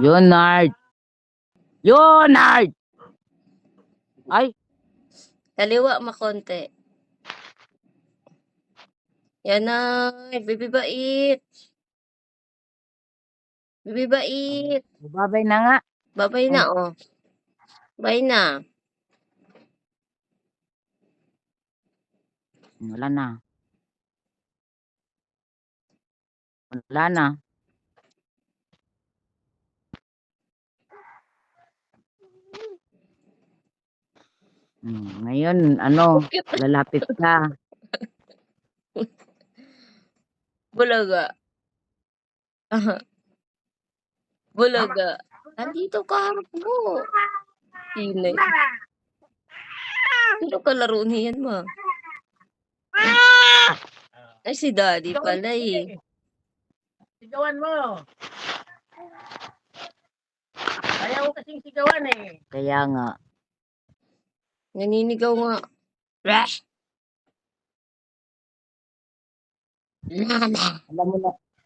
Leonard! Leonard! Ay, Kaliwa makonti. Yan na, baby bait. Baby bait. babay na nga. Babay na, oh. Bye na. Wala na. Wala na. Ngayon, lalapit ka. Bulaga. Bulaga. Nandito ka, harap mo. Inay. Sino kalaro niyan, ma? Ay, si daddy pala eh. Sigawan mo. Ayaw ko kasing sigawan eh. Kaya nga. Naninigaw nga. Rash! Mama.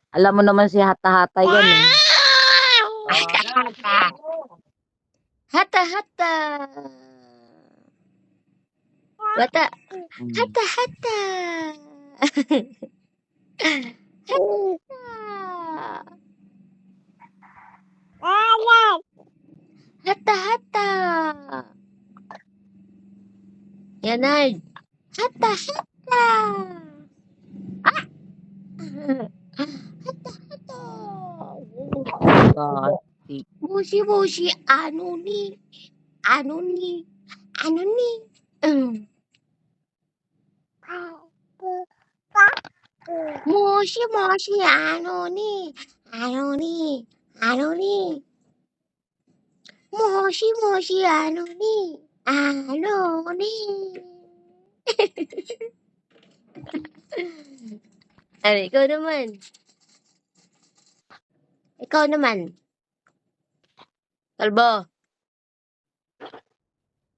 Alam mo naman si Hata-Hata yan eh. Hata-hata. Hata-hata. Bata. Hata-hata. Hata-hata. Yanay. Hata-hata. Ah! Hata-hata. Mushi-mushi. Ano ni? Mushi-mushi. Ano ni? Mushi-mushi. Ano ni? Ay, ikaw naman. Kalbo.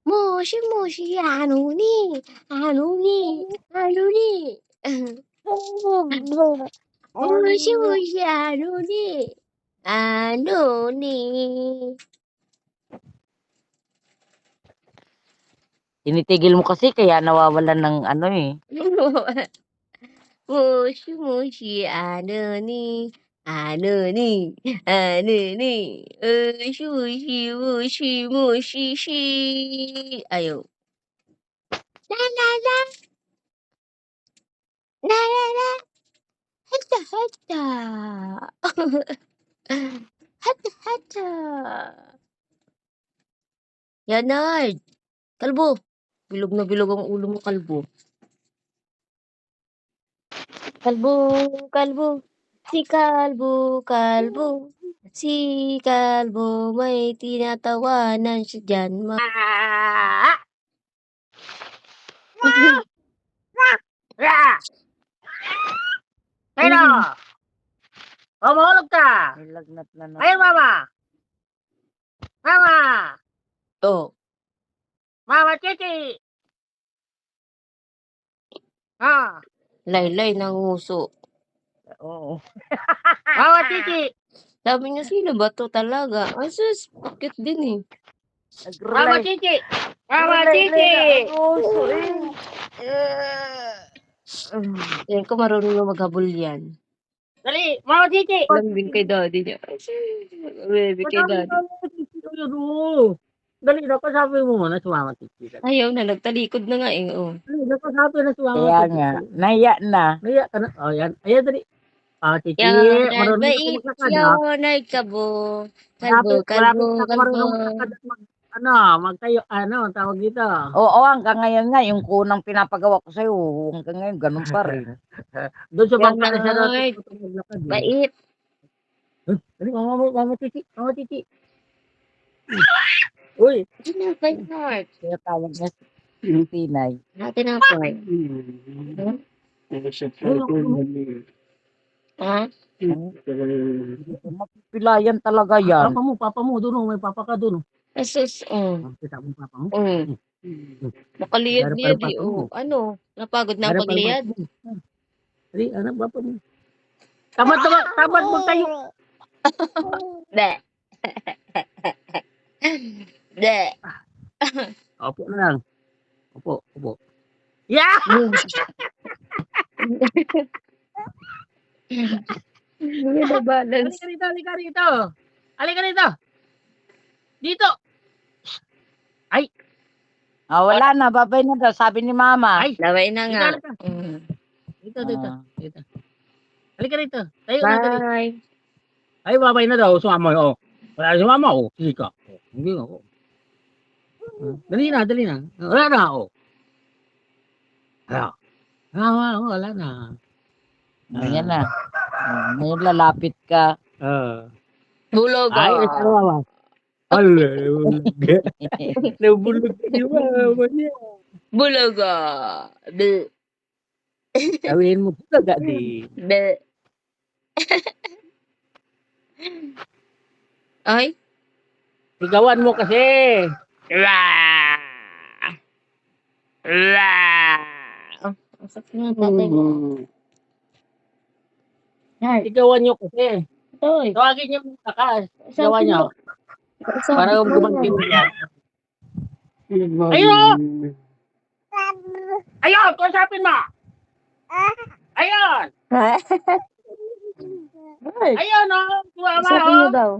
Mushi-mushi. Ano ni? Mushi-mushi. Ano ni? Tinitigil mo kasi kaya nawawalan ng eh. Mushi-mushi. Ano ni? Mushi-mushi. Ayaw. La. Hata-hata. Hata-hata. Yanay. Kalbo. Bilog na bilog ang ulo mo, kalbo. Kalbo. Si kalbo. May tinatawanan siya dyan, ma. Pero! Mahulog ka! Nilagnat na na. Ayun, mama! Mama! Oh. Mama, Chichi! Ah! Laylay ng nguso. Oo. Mama, Chichi! Sabi niya, sino ba to talaga? Ay, sus, bakit din eh. Mama, Chichi! Mama, Chichi! Yan ko marunong na maghabol yan. Dali! Mama, Chichi! Lambing kay daddy niya. Baby kay daddy. Dali, napasabi mo muna si Mama Chichi. Ayaw na, nagtalikod na nga eh. Oh. Dali, napasabi na si Mama Chichi. Kaya nga, naiya na. Naiya ka na. O, yan. Ayan, dali. Mama Chichi, marunong na ako maglakad, ha? Yonay, kalbo. Malapit na ako marunong maglakad at magtayo, ang tawag dito. Oo, hanggang ngayon nga, yung kunang pinapagawa ko sa'yo, hanggang ngayon, ganun pa rin. Doon sa bangka na siya natin maglakad. Bait. Dali, Mama Chichi, Mama Chichi. Uy! Tinapay heart. Kaya tawag niya si Tinay. Tinapay. Ha? Magpilayan talaga yan. Papa mo, doon, may papa ka doon. Asus, Kita mo papa mo? Makaliyad-liyad eh. Ano? Napagod na ang pagliyad? Dali, anak, papa mo. Tamad mo tayo. Be. De. Opo na lang. Opo, opo. Yeah! Hindi na balance. Halika rito, halika rito. Halika rito. Dito. Ay. Wala na, babay na daw, sabi ni mama. Ay. Laway na Dito, nga. halika. Dito, dito. Dito. Halika rito. Tayo na, dali. Bye. Ay, babay na daw. Sumama, oh. Wala na sumama, oh. Sige ka. Oh, hindi nga, oh. Dali na, dali na. Wala na, oh. Wala na. Ayan na. Ngayon lalapit ka. Bulog Ay, ito mama. Ala, nabulog ka ni mama niya. Bulog Be. Sabihin mo, talaga din. Be. Ay. Sigawan mo kasi. Ang sakit ng tatay ko. Sigawan nyo kasi. Toy. Tawagin niyo yung takas. Sigawan nyo. Para gumanti mo yan. Ayun! Ayun! Kausapin mo! Ayun! Ay. Ayun, oh! Sumama, Usapin mo oh! daw.